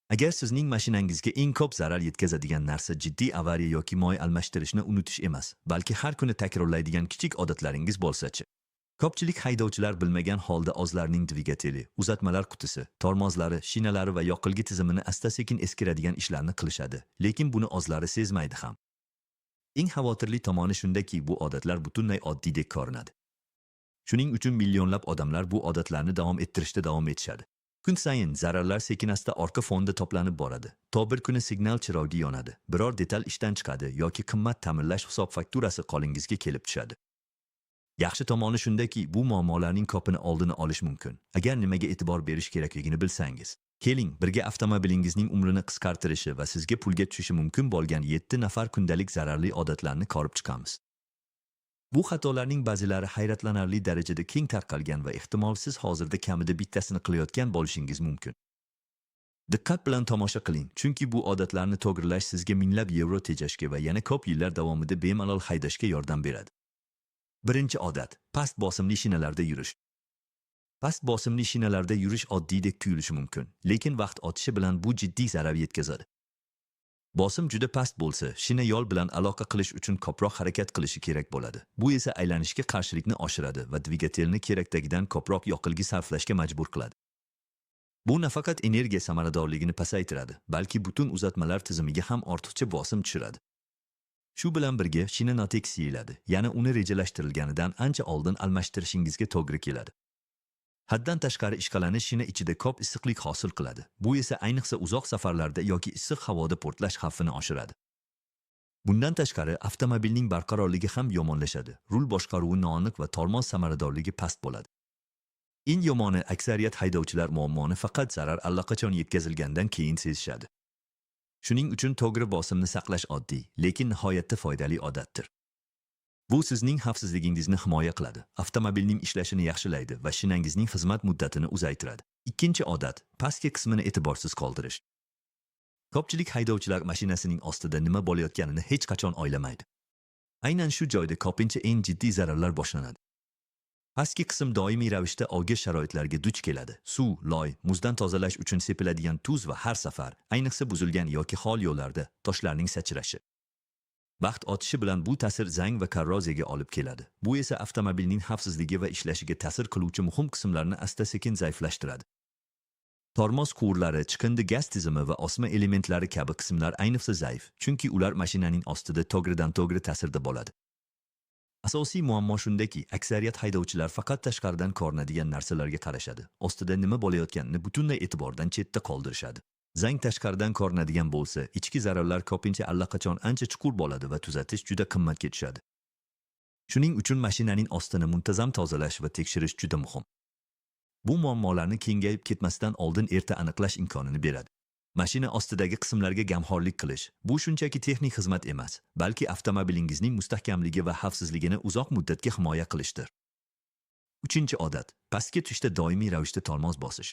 Agar sizning mashinangizga eng ko'p zarar yetkazadigan narsa jiddiy avariya yoki moy almashtirishni unutish emas, balki har kuni takrorlaydigan kichik odatlaringiz bo'lsa-chi. Ko'pchilik haydovchilar bilmagan holda o'zlarining dvigateli, uzatmalar qutisi, tormozlari, shinalari va yoqilg'i tizimini asta-sekin eskiradigan ishlarni qilishadi, lekin buni o'zlari sezmaydi ham. Eng xavotirli tomoni shundaki, bu odatlar butunlay oddiydek ko'rinadi. Shuning uchun millionlab odamlar bu odatlarni davom ettirishda davom etishadi. Kun sayin zararlar sekin-asta orqa fonda to'planib boradi. To bir kuni signal chirog'i yonadi, biror detal ishdan chiqadi yoki qimmat ta'mirlash hisob fakturasi qo'lingizga kelib tushadi. Yaxshi tomoni shundaki, bu muammolarning ko'pini oldini olish mumkin, agar nimaga e'tibor berish kerakligini bilsangiz. Keling, birga avtomobilingizning umrini qisqartirishi va sizga pulga tushishi mumkin bo'lgan 7 nafar kundalik zararli odatlarni ko'rib chiqamiz. Bu xatolarning ba'zilari hayratlanarli darajada keng tarqalgan va ehtimol siz hozirda kamida bittasini qilayotgan bo'lishingiz mumkin. Diqqat bilan tomosha qiling, chunki bu odatlarni to'g'rilash sizga minglab yevro tejashga va yana ko'p yillar davomida bemalol haydashga yordam beradi. Birinchi odat: past bosimli shinalarda yurish. Past bosimli shinalarda yurish oddiydek tuyulishi mumkin, lekin vaqt o'tishi bilan bu jiddiy zarar yetkazadi. Bosim juda past bo'lsa, shina yo'l bilan aloqa qilish uchun ko'proq harakat qilishi kerak bo'ladi. Bu esa aylanishga qarshilikni oshiradi va dvigatelni kerakdagidan ko'proq yoqilg'i sarflashga majbur qiladi. Bu nafaqat energiya samaradorligini pasaytiradi, balki butun uzatmalar tizimiga ham ortiqcha bosim tushiradi. Shu bilan birga shina notekis yeyiladi, ya'ni uni rejalashtirilganidan ancha oldin almashtirishingizga to'g'ri keladi. Haddan tashqari ishqalanish shina ichida ko'p issiqlik hosil qiladi. Bu esa ayniqsa uzoq safarlarda yoki issiq havoda portlash xavfini oshiradi. Bundan tashqari, avtomobilning barqarorligi ham yomonlashadi. Rul boshqaruvi noaniq va tormoz samaradorligi past bo'ladi. Eng yomoni, aksariyat haydovchilar muammoni faqat zarar allaqachon yetkazilgandan keyin sezishadi. Shuning uchun to'g'ri bosimni saqlash oddiy, lekin nihoyatda foydali odatdir. Bu sizning xavfsizligingizni himoya qiladi, avtomobilning ishlashini yaxshilaydi va shinangizning xizmat muddatini uzaytiradi. Ikkinchi odat: pastki qismini e'tiborsiz qoldirish. Ko'pchilik haydovchilar mashinasining ostida nima bo'layotganini hech qachon o'ylamaydi. Aynan shu joyda ko'pincha eng jiddiy zararlar boshlanadi. Pastki qism doimiy ravishda og'ir sharoitlarga duch keladi. Suv, loy, muzdan tozalash uchun sepiladigan tuz va har safar, ayniqsa buzilgan yoki hol yo'llarda, toshlarning sachrashi. Vaqt o'tishi bilan bu ta'sir zang va korroziyaga olib keladi. Bu esa avtomobilning xavfsizligi va ishlashiga ta'sir qiluvchi muhim qismlarni asta-sekin zaiflashtiradi. Tormoz quvurlari, chiqindi gaz tizimi va osma elementlari kabi qismlar ayniqsa zaif, chunki ular mashinaning ostida to'g'ridan-to'g'ri ta'sirda bo'ladi. Asosiy muammo shundaki, aksariyat haydovchilar faqat tashqaridan ko'rinadigan narsalarga qarashadi. Ostida nima bo'layotganini butunlay e'tibordan chetda qoldirishadi. Zang tashqaridan ko'rinadigan bo'lsa, ichki zararlar ko'pincha allaqachon ancha chuqur bo'ladi va tuzatish juda qimmatga tushadi. Shuning uchun mashinaning ostini muntazam tozalash va tekshirish juda muhim. Bu muammolarni kengayib ketmasdan oldin erta aniqlash imkonini beradi. Mashina ostidagi qismlarga gamxo'rlik qilish – bu shunchaki texnik xizmat emas, balki avtomobilingizning mustahkamligi va xavfsizligini uzoq muddatga himoya qilishdir. Uchinchi odat: pastga tushda doimiy ravishda tormoz bosish.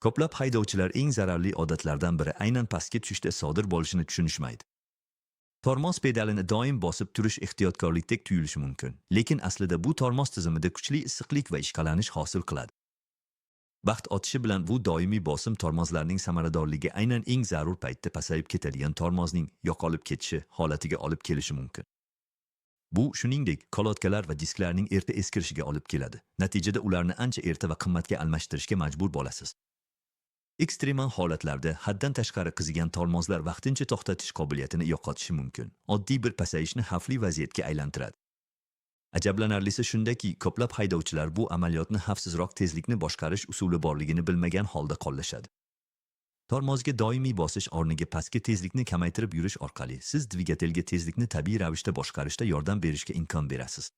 Ko'plab haydovchilar eng zararli odatlardan biri aynan pastga tushda sodir bo'lishini tushunishmaydi. Tormoz pedalini doim bosib turish ehtiyotkorlikdek tuyulishi mumkin, lekin aslida bu tormoz tizimida kuchli issiqlik va ishqalanish hosil qiladi. Vaqt o'tishi bilan bu doimiy bosim tormozlarning samaradorligi aynan eng zarur paytda pasayib ketadigan tormozning yo'qolib ketishi holatiga olib kelishi mumkin. Bu, shuningdek, kolodkalar va disklarning erta eskirishiga olib keladi. Natijada ularni ancha erta va qimmatga almashtirishga majbur bo'lasiz. Ekstremal holatlarda haddan tashqari qizigan tormozlar vaqtincha to'xtatish qobiliyatini yo'qotishi mumkin. Oddiy bir pasayishni xavfli vaziyatga aylantiradi. Ajablanarlisi shundaki, ko'plab haydovchilar bu amaliyotni xavfsizroq tezlikni boshqarish usuli borligini bilmagan holda qo'llashadi. Tormozga doimiy bosish o'rniga pastki tezlikni kamaytirib yurish orqali siz dvigatelga tezlikni tabiiy ravishda boshqarishda yordam berishga imkon berasiz.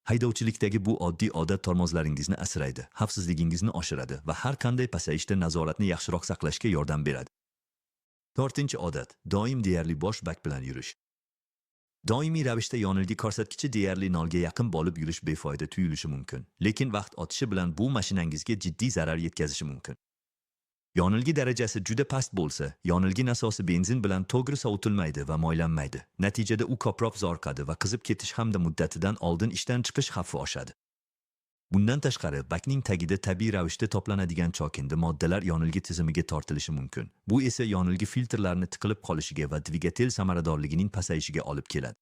Haydovchilikdagi bu oddiy odat tormozlaringizni asraydi, xavfsizligingizni oshiradi va har qanday pasayishda nazoratni yaxshiroq saqlashga yordam beradi. To'rtinchi odat: doim deyarli bosh bak bilan yurish. Doimiy ravishda yonilg'i ko'rsatkichi deyarli nolga yaqin bo'lib yurish befoyda tuyulishi mumkin, lekin vaqt o'tishi bilan bu mashinangizga jiddiy zarar yetkazishi mumkin. Yonilg'i darajasi juda past bo'lsa, yonilg'i nasosi benzin bilan to'g'ri sovutilmaydi va moylanmaydi. Natijada u ko'proq zorqadi va qizib ketish hamda muddatidan oldin ishdan chiqish xavfi oshadi. Bundan tashqari, bakning tagida tabiiy ravishda to'planadigan chokindi moddalar yonilgi tizimiga tortilishi mumkin. Bu esa yonilgi filtrlarni tiqilib qolishiga va dvigatel samaradorligining pasayishiga olib keladi.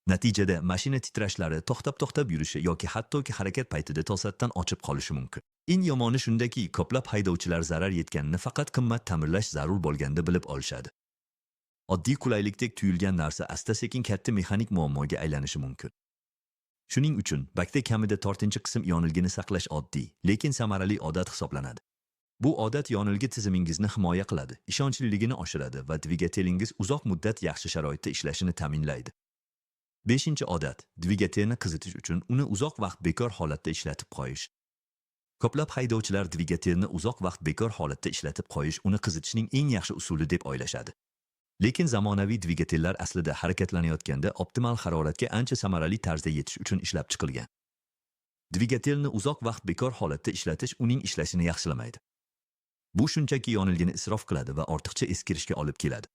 Natijada mashina titrashlari, to'xtab yurishi yoki hattoki harakat paytida to'satdan ochib qolishi mumkin. Eng yomoni shundaki, ko'plab haydovchilar zarar yetganini faqat qimmat ta'mirlash zarur bo'lganda bilib olishadi. Oddiy qulaylikdek tuyulgan narsa asta-sekin katta mexanik muammoga aylanishi mumkin. Shuning uchun bakda kamida 4-qism yonilgini saqlash oddiy, lekin samarali odat hisoblanadi. Bu odat yonilgi tizimingizni himoya qiladi, ishonchliligini oshiradi va dvigatelingiz uzoq muddat yaxshi sharoitda ishlashini ta'minlaydi. 5-odat, dvigatelni qizitish uchun uni uzoq vaqt bekor holatda ishlatib qo'yish. Ko'plab haydovchilar dvigatelni uzoq vaqt bekor holatda ishlatib qo'yish uni qizitishning eng yaxshi usuli deb o'ylashadi. Lekin zamonaviy dvigatellar aslida harakatlanayotganda optimal haroratga ancha samarali tarzda yetish uchun ishlab chiqilgan. Dvigatelni uzoq vaqt bekor holatda ishlatish uning ishlashini yaxshilamaydi. Bu shunchaki yonilgini isrof qiladi va ortiqcha eskirishga olib keladi.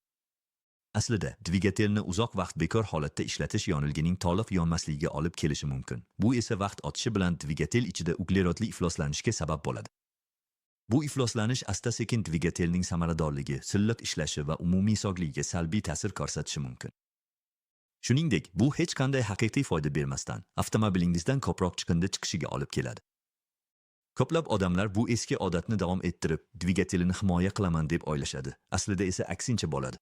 Aslida, dvigatelni uzoq vaqt bekor holatda ishlatish yonilgining to'liq yonmasligiga olib kelishi mumkin. Bu esa vaqt o'tishi bilan dvigatel ichida uglerodli ifloslanishga sabab bo'ladi. Bu ifloslanish asta-sekin dvigatelning samaradorligi, silliq ishlashi va umumiy sog'ligiga salbiy ta'sir ko'rsatishi mumkin. Shuningdek, bu hech qanday haqiqiy foyda bermasdan, avtomobilingizdan ko'proq chiqindi chiqishiga olib keladi. Ko'plab odamlar bu eski odatni davom ettirib, dvigatelini himoya qilaman deb o'ylashadi. Aslida esa aksincha bo'ladi.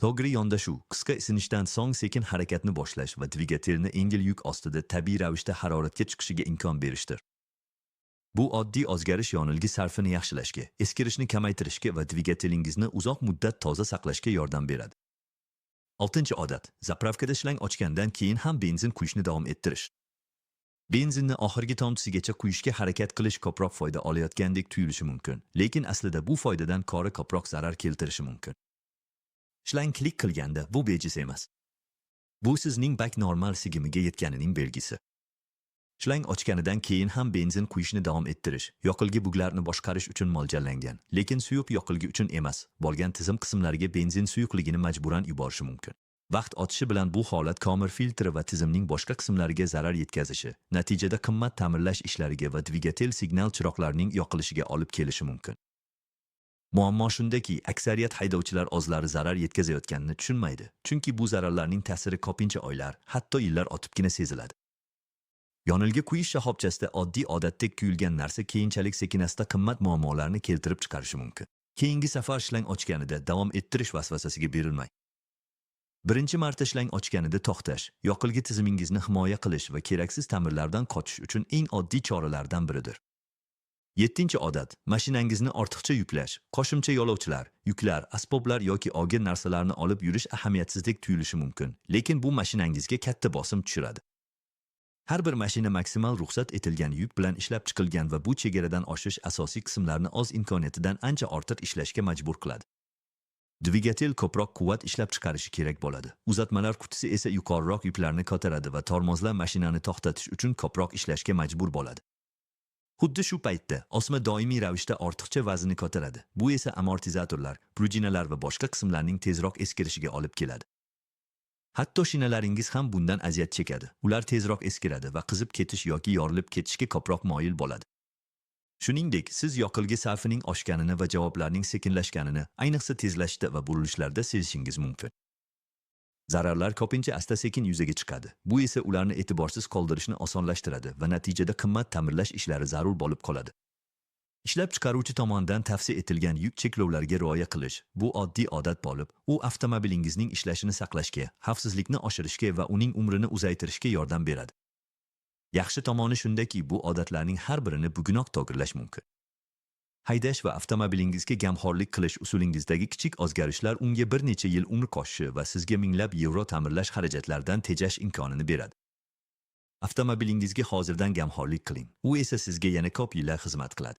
To'g'ri yondashuv, qisqa isinishdan so'ng sekin harakatni boshlash va dvigatelni yengil yuk ostida tabiiy ravishda haroratga chiqishiga imkon berishdir. Bu oddiy o'zgarish yonilgi sarfini yaxshilashga, eskirishni kamaytirishga va dvigatelingizni uzoq muddat toza saqlashga yordam beradi. 6-odat, zapravkada shlang ochgandan keyin ham benzin quyishni davom ettirish. Benzinni oxirgi tomchisigacha quyishga harakat qilish ko'proq foyda olayotgandek tuyulishi mumkin, lekin aslida bu foydadan ko'ra ko'proq zarar keltirishi mumkin. Shlang klik qilganda bu bejiz emas. Bu sizning bak normal sigimiga yetganining belgisi. Shlang ochganidan keyin ham benzin quyishni davom ettirish, yoqilgi buglarni boshqarish uchun mo'ljallangan, lekin suyuq yoqilgi uchun emas, bo'lgan tizim qismlariga benzin suyuqligini majburan yuborishi mumkin. Vaqt o'tishi bilan bu holat ko'mir filtri va tizimning boshqa qismlariga zarar yetkazishi, natijada qimmat ta'mirlash ishlariga va dvigatel signal chiroqlarining yoqilishiga olib kelishi mumkin. Muammo shundaki, aksariyat haydovchilar o'zlari zarar yetkazayotganini tushunmaydi, chunki bu zararlarning ta'siri ko'pincha oylar, hatto yillar o'tibgina seziladi. Yonilgi quyish shoxobchasida oddiy odatdek tuyulgan narsa keyinchalik sekin-asta qimmat muammolarni keltirib chiqarishi mumkin. Keyingi safar shlang ochganida davom ettirish vasvasasiga berilmang. Birinchi marta shlang ochganida to'xtash, yoqilgi tizimingizni himoya qilish va keraksiz ta'mirlardan qochish uchun eng oddiy choralardan biridir. 7-odat, mashinangizni ortiqcha yuklash, qo'shimcha yo'lovchilar, yuklar, asboblar yoki og'ir narsalarni olib yurish ahamiyatsizlik tuyulishi mumkin, lekin bu mashinangizga katta bosim tushiradi. Har bir mashina maksimal ruxsat etilgan yuk bilan ishlab chiqilgan va bu chegaradan oshish asosiy qismlarni o'z imkoniyatidan ancha ortiq ishlashga majbur qiladi. Dvigatel ko'proq quvvat ishlab chiqarishi kerak bo'ladi. Uzatmalar qutisi esa yuqoriroq yuklarni ko'taradi va tormozlar mashinani to'xtatish uchun ko'proq ishlashga majbur bo'ladi. Xuddi shu paytda osma doimiy ravishda ortiqcha vaznni ko'taradi. Bu esa amortizatorlar, prujinalar va boshqa qismlarning tezroq eskirishiga olib keladi. Hatto shinalaringiz ham bundan aziyat chekadi. Ular tezroq eskiradi va qizib ketish yoki yorilib ketishga ko'proq moyil bo'ladi. Shuningdek, siz yoqilgi sarfining oshganini va javoblarning sekinlashganini, ayniqsa tezlashda va burilishlarda sezishingiz mumkin. Zararlar ko'pincha asta-sekin yuzaga chiqadi. Bu esa ularni e'tiborsiz qoldirishni osonlashtiradi va natijada qimmat ta'mirlash ishlari zarur bo'lib qoladi. Ishlab chiqaruvchi tomonidan tavsiya etilgan yuk cheklovlariga rioya qilish bu oddiy odat bo'lib, u avtomobilingizning ishlashini saqlashga, xavfsizlikni oshirishga va uning umrini uzaytirishga yordam beradi. Yaxshi tomoni shundaki, bu odatlarning har birini bugunoq to'g'irlash mumkin. Haydash va avtomobilingizga gamxo'rlik qilish usulingizdagi kichik o'zgarishlar unga bir necha yil umr qo'shishi va sizga minglab yevro ta'mirlash xarajatlaridan tejash imkonini beradi. Avtomobilingizga hozirdan gamxo'rlik qiling. U esa sizga yana ko'p yillar xizmat qiladi.